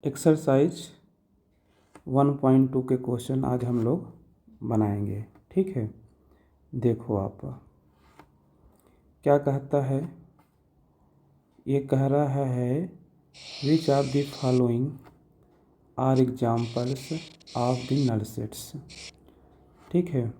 Exercise 1.2 के question आज हम लोग बनाएंगे। ठीक है, देखो आप क्या कहता है। ये कह रहा है which of the following are examples of the null sets. ठीक है,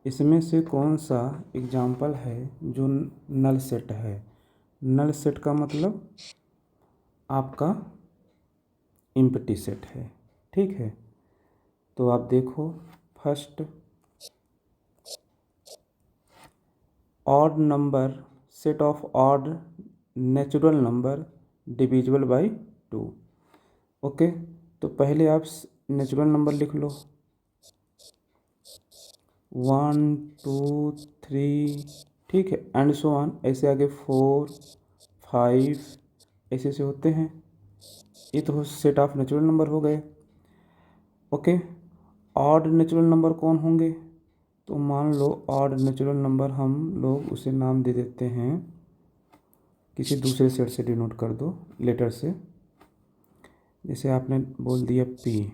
इसमें से कौन सा एग्जाम्पल है जो नल सेट है। नल सेट का मतलब आपका एम्प्टी सेट है। ठीक है, तो आप देखो first odd number set of odd natural number divisible by 2। Okay, तो पहले आप नेचुरल नंबर लिख लो 1 2 3। ठीक है, एंड सो ऑन, ऐसे आगे 4 5 ऐसे से होते हैं। ये तो सेट ऑफ नेचुरल नंबर हो गए। ओके, ऑड नेचुरल नंबर कौन होंगे, तो मान लो ऑड नेचुरल नंबर हम लोग उसे नाम दे देते हैं, किसी दूसरे सेट से डिनोट कर दो लेटर से। जैसे आपने बोल दिया पी,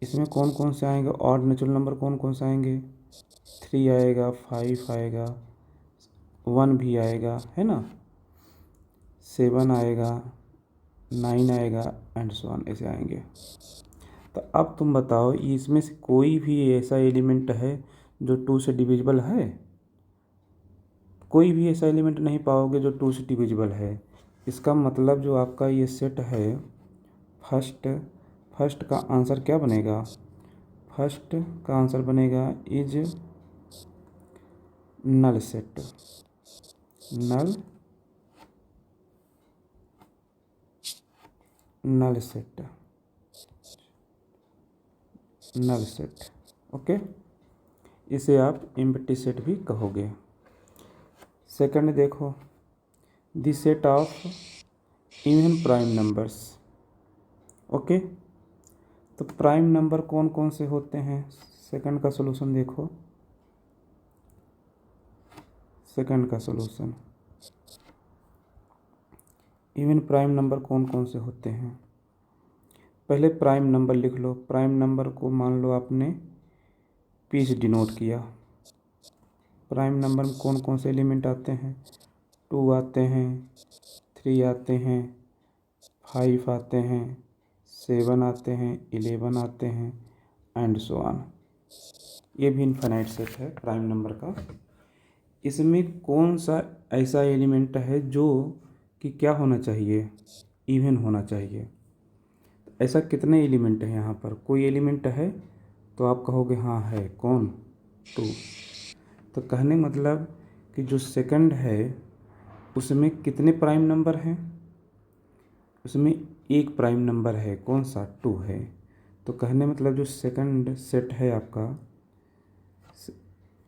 इसमें कौन कौन से आएंगे ऑड नेचुरल नंबर, कौन कौन से आएंगे 3 आएगा, 5 आएगा, 1 भी आएगा, है ना, 7 आएगा, 9 आएगा, एंड सो ऑन ऐसे आएंगे। तो अब तुम बताओ इसमें से कोई भी ऐसा एलिमेंट है जो 2 से डिविजिबल है। कोई भी ऐसा एलिमेंट नहीं पाओगे जो 2 से डिविजिबल है। इसका मतलब जो आपका ये सेट है फर्स्ट का आंसर क्या बनेगा, फर्स्ट का आंसर बनेगा is null set. Null set. Okay, इसे आप एम्प्टी सेट भी कहोगे। सेकंड देखो the set of even prime numbers. Okay, तो प्राइम नंबर कौन कौन से होते हैं। सेकंड का सॉल्यूशन देखो, सेकंड का सॉल्यूशन इवन प्राइम नंबर कौन कौन से होते हैं। पहले प्राइम नंबर लिख लो। प्राइम नंबर को मान लो आपने पी से डिनोट किया। प्राइम नंबर में कौन कौन से एलिमेंट आते हैं, 2 आते हैं, 3 आते हैं, 5 आते हैं, 7 आते हैं, 11 आते हैं, एंड सो ऑन। ये भी इनफाइनाइट सेट है प्राइम नंबर का। इसमें कौन सा ऐसा एलिमेंट है जो कि क्या होना चाहिए, इवन होना चाहिए। ऐसा कितने एलिमेंट हैं यहाँ पर, कोई एलिमेंट है तो आप कहोगे हाँ है, कौन 2। तो कहने मतलब कि जो सेकंड है उसमें कितने प्राइम नंबर हैं, उसमें एक प्राइम नंबर है, कौन सा 2 है। तो कहने मतलब जो सेकंड सेट है आपका,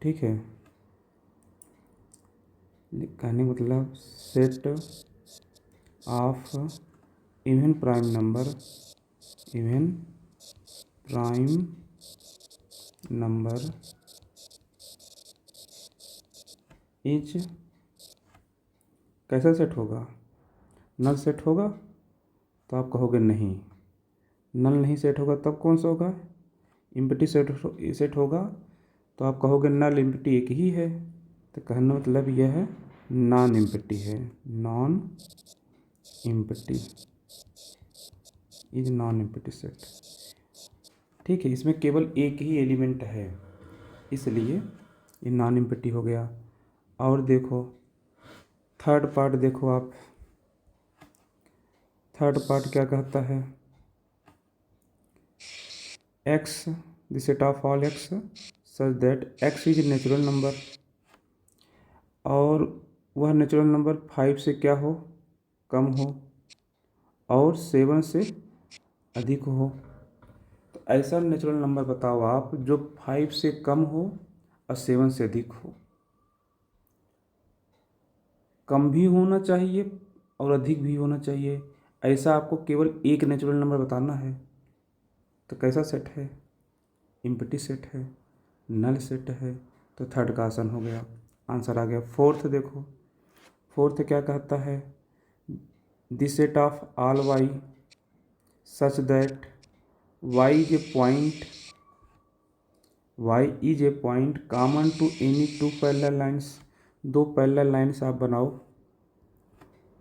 ठीक है, कहने मतलब set of even prime number is कैसा सेट होगा, नल सेट होगा। तो आप कहोगे नहीं, नल नहीं सेट होगा तब कौन सा होगा, एम्प्टी सेट होगा। तो आप कहोगे नल एम्प्टी एक ही है। तो कहने मतलब यह है नॉन एम्प्टी है, non empty is non empty set. ठीक है, इसमें केवल एक ही एलिमेंट है इसलिए ये नॉन एम्प्टी हो गया। और देखो थर्ड पार्ट देखो आप, थर्ड पार्ट क्या कहता है, x the set of all x such that x is natural number, और वह नेचुरल नंबर 5 से क्या हो, कम हो, और 7 से अधिक हो। तो ऐसा नेचुरल नंबर बताओ आप जो 5 से कम हो और 7 से अधिक हो। कम भी होना चाहिए और अधिक भी होना चाहिए, ऐसा आपको केवल एक नेचुरल नंबर बताना है। तो कैसा सेट है, एम्प्टी सेट है, नल सेट है। तो थर्ड का आंसर हो गया, आंसर आ गया। फोर्थ देखो, फोर्थ क्या कहता है, the set of all y such that y is a point common to any two parallel lines। दो पैरेलल लाइन्स आप बनाओ,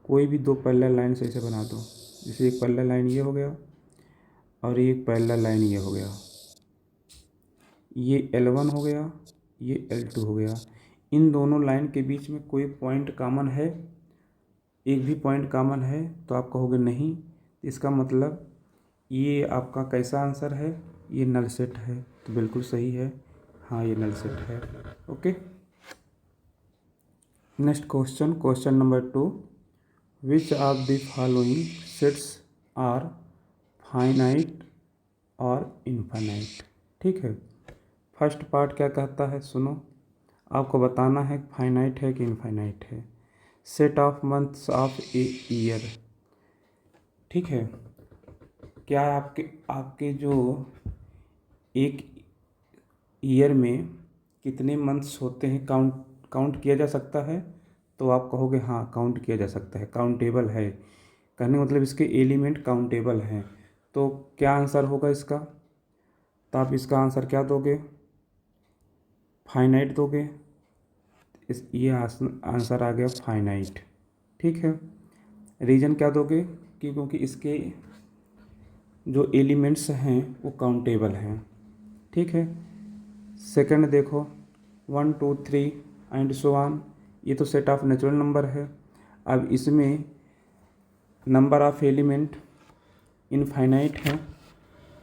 कोई भी दो पैरेलल लाइन्स ऐसे बना दो, जैसे एक पैरेलल लाइन ये हो गया और एक पैरेलल लाइन ये हो गया, ये L1 हो गया, ये L2 हो गया। इन दोनों लाइन के बीच में कोई पॉइंट कॉमन है, एक भी पॉइंट कॉमन है तो आप कहोगे नहीं। इसका मतलब ये आपका कैसा आंसर है, ये नल सेट है। तो बिल्कुल सही है, हाँ ये नल सेट है। Okay, next question, question number 2, which of the following sets are finite और इनफाइनाइट। ठीक है, फर्स्ट पार्ट क्या कहता है सुनो, आपको बताना है फाइनाइट है कि इनफाइनाइट है। Set of months of a year. ठीक है, क्या आपके जो एक ईयर में कितने मंथ्स होते हैं काउंट किया जा सकता है। तो आप कहोगे हाँ काउंट किया जा सकता है, काउंटेबल है। कहने मतलब इसके एलिमेंट काउंटेबल हैं। तो क्या आंसर होगा इसका, तो आप इसका आंसर क्या दोगे, फाइनाइट दोगे। ये आंसर आ गया फाइनाइट। ठीक है, रीज़न क्या दोगे कि क्योंकि इसके जो एलिमेंट्स हैं वो काउंटेबल हैं। ठीक है, सेकंड देखो 1 2 3 एंड सो ऑन, ये तो सेट ऑफ नेचुरल नंबर है। अब इसमें नंबर ऑफ एलिमेंट इनफाइनाइट है,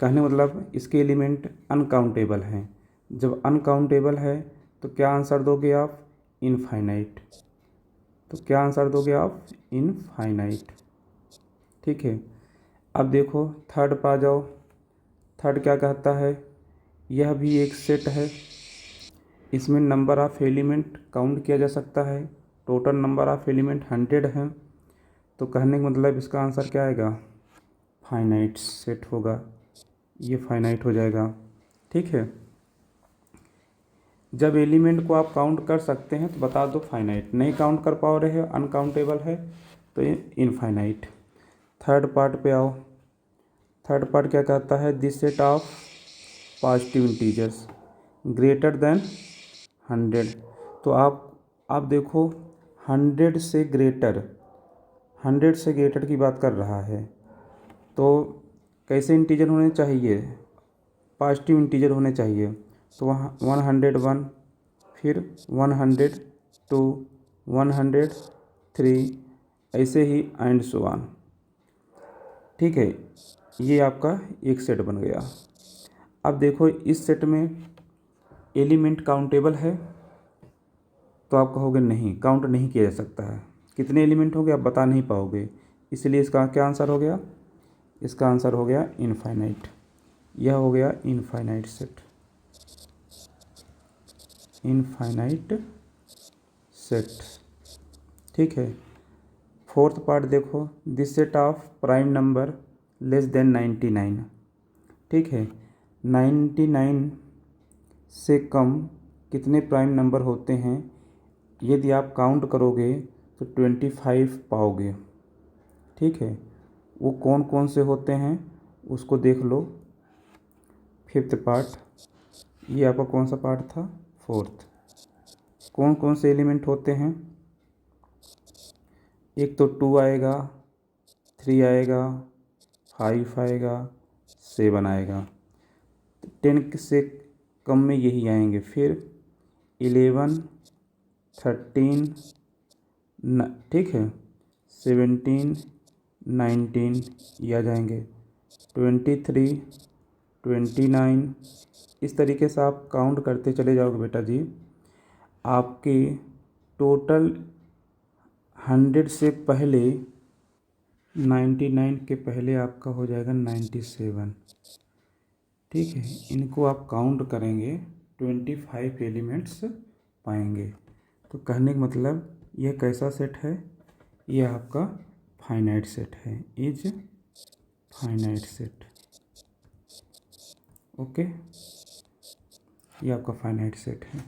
कहने मतलब इसके एलिमेंट अनकाउंटेबल हैं। जब अनकाउंटेबल है तो क्या आंसर दोगे आप, इनफाइनाइट। तो क्या आंसर दोगे आप, इनफाइनाइट। ठीक है, अब देखो थर्ड पा जाओ। थर्ड क्या कहता है, यह भी एक सेट है, इसमें नंबर ऑफ एलिमेंट काउंट किया जा सकता है, टोटल नंबर ऑफ एलिमेंट 100 हैं। तो कहने का मतलब इसका आंसर क्या आएगा, फाइनाइट सेट होगा, ये फाइनाइट हो जाएगा। ठीक है, जब एलिमेंट को आप काउंट कर सकते हैं तो बता दो फाइनाइट, नहीं काउंट कर पा रहे हो अनकाउंटेबल है तो ये इनफाइनाइट। थर्ड पार्ट पे आओ। थर्ड पार्ट क्या कहता है, this set of positive integers greater than 100। तो आप देखो 100 से ग्रेटर, 100 से ग्रेटर की बात कर रहा है। तो कैसे इंटीजर होने चाहिए, पॉजिटिव इंटीजर होने चाहिए। तो वहाँ 101, फिर 102, 103, ऐसे ही एंड सो ऑन। ठीक है, ये आपका एक सेट बन गया। अब देखो इस सेट में एलिमेंट काउंटेबल है, तो आप कहोगे नहीं काउंट नहीं किया जा सकता है। कितने एलिमेंट हो गए आप बता नहीं पाओगे, इसलिए इसका क्या आंसर हो गया, इसका आंसर हो गया इनफाइनाइट। यह हो गया इनफाइनाइट सेट, इनफाइनाइट सेट। ठीक है, फोर्थ पार्ट देखो, this set of prime number less than 99। ठीक है, 99 से कम कितने प्राइम नंबर होते हैं, यदि आप काउंट करोगे तो 25 पाओगे। ठीक है, वो कौन कौन से होते हैं उसको देख लो। फिफ्थ पार्ट, ये आपका कौन सा पार्ट था, फोर्थ। कौन कौन से एलिमेंट होते हैं, एक तो 2 आएगा, 3 आएगा, 5 आएगा, 7 आएगा। 10 से कम में यही आएंगे, फिर 11, 13, ठीक है, 17, 19 ये आ जाएंगे, 23, 29। इस तरीके से आप काउंट करते चले जाओगे बेटा जी, आपके टोटल 100 से पहले 99 के पहले आपका हो जाएगा 97। ठीक है, इनको आप काउंट करेंगे 25 एलिमेंट्स पाएंगे। तो कहने का मतलब यह कैसा सेट है, यह आपका फाइनाइट सेट है, इज फाइनाइट सेट। ओके, ये आपका फाइनाइट सेट है।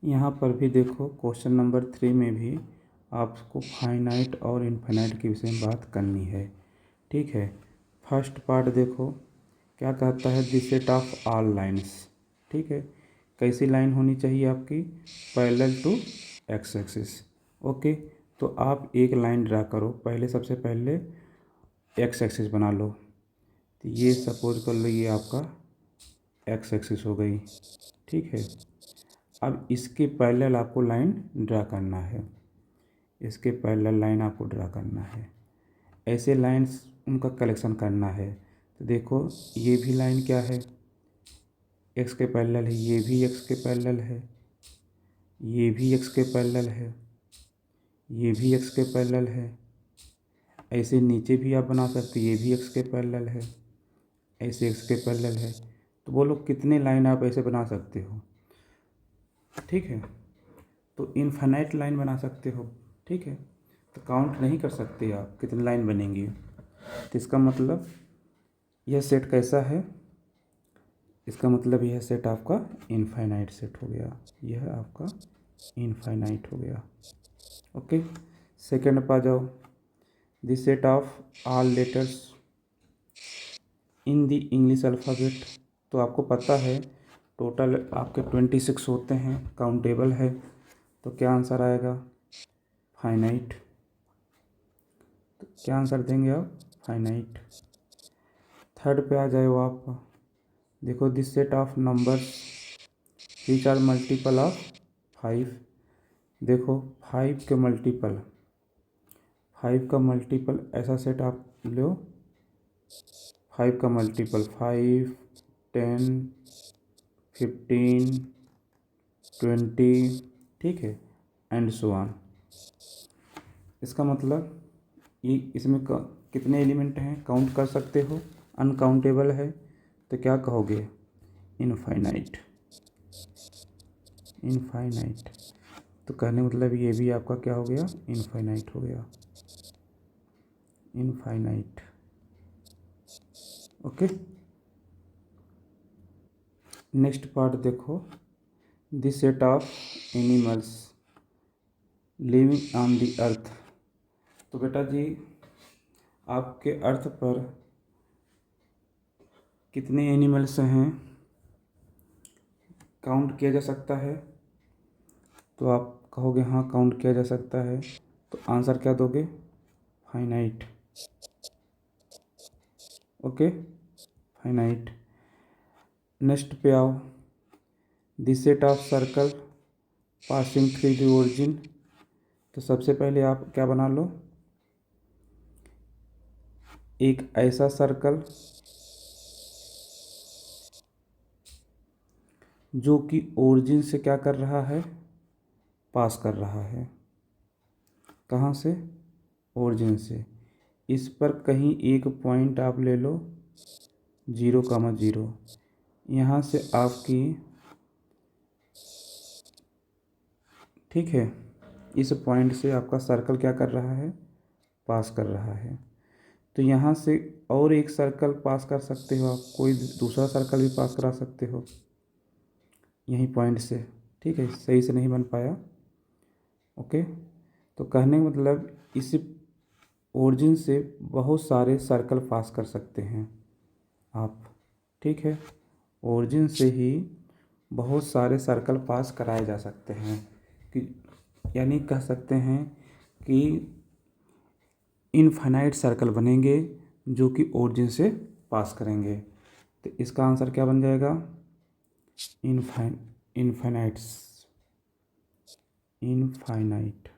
यहाँ पर भी देखो क्वेश्चन नंबर 3 में भी आपको फाइनाइट और इनफाइनाइट के विषय में बात करनी है। ठीक है। फर्स्ट पार्ट देखो क्या कहता है, the set of all lines. ठीक है, कैसी लाइन होनी चाहिए आपकी, parallel to X axis. Okay, तो आप एक लाइन ड्रा करो, पहले सबसे पहले एक्स एक्सिस बना लो। तो ये सपोज कर लो ये आपका एक्स एक्सिस हो गई। ठीक है, अब इसके पैरेलल आपको लाइन ड्रा करना है, इसके पैरेलल लाइन आपको ड्रा करना है। ऐसे लाइंस उनका कलेक्शन करना है। तो देखो ये भी लाइन क्या है, एक्स के पैरेलल है, ये भी एक्स के पैरेलल है, ये भी एक्स के पैरेलल है, ये भी एक्स के पैरेलल है। ऐसे नीचे भी आप बना सकते, ये भी एक्स के पैरेलल है, ऐसे एक्स के पैरेलल है। तो बोलो कितने लाइन आप ऐसे बना सकते हो। ठीक है, तो इनफाइनाइट लाइन बना सकते हो। ठीक है, तो काउंट नहीं कर सकते आप कितनी लाइन बनेंगी। तो इसका मतलब यह सेट कैसा है, इसका मतलब यह सेट आपका इनफाइनाइट सेट हो गया, यह आपका इनफाइनाइट हो गया। ओके, सेकेंड पे आ जाओ, the set of all letters in the English alphabet. तो आपको पता है टोटल आपके 26 होते हैं, काउंटेबल है। तो क्या आंसर आएगा, फाइनाइट। तो क्या आंसर देंगे आप, फाइनाइट। थर्ड पे आ जाए आप, देखो this set of numbers which are multiple of 5। देखो 5 के मल्टीपल, 5 का मल्टीपल ऐसा सेट आप लो, 5 का मल्टीपल 5, 10, 15, 20। ठीक है, एंड सो ऑन। इसका मतलब ये इसमें कितने एलिमेंट हैं काउंट कर सकते हो, अनकाउंटेबल है। तो क्या कहोगे, इनफाइनाइट, इनफाइनाइट। तो कहने मतलब ये भी आपका क्या हो गया, इनफाइनाइट हो गया, इनफाइनाइट। ओके, नेक्स्ट पार्ट देखो, this set of animals living on the earth. तो बेटा जी आपके अर्थ पर कितने एनिमल्स हैं काउंट किया जा सकता है। तो आप कहोगे हाँ काउंट किया जा सकता है। तो आंसर क्या दोगे, फाइनाइट। Okay, finite. नेक्स्ट पे आओ, this set of circle passing through the origin. तो सबसे पहले आप क्या बना लो, एक ऐसा सर्कल जो कि ओरिजिन से क्या कर रहा है, पास कर रहा है। कहाँ से, ओरिजिन से। इस पर कहीं एक पॉइंट आप ले लो 0,0। यहाँ से आपकी, ठीक है, इस पॉइंट से आपका सर्कल क्या कर रहा है, पास कर रहा है। तो यहाँ से और एक सर्कल पास कर सकते हो आप, कोई दूसरा सर्कल भी पास करा सकते हो यहीं पॉइंट से। ठीक है, सही से नहीं बन पाया। ओके, तो कहने का मतलब इस ओरिजिन से बहुत सारे सर्कल पास कर सकते हैं आप। ठीक है, ओरिजिन से ही बहुत सारे सर्कल पास कराए जा सकते हैं कि, यानी कह सकते हैं कि इनफाइनाइट सर्कल बनेंगे जो कि ओरिजिन से पास करेंगे। तो इसका आंसर क्या बन जाएगा, इनफाइनाइट्स, इनफाइनाइट।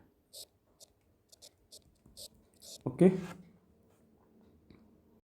ओके।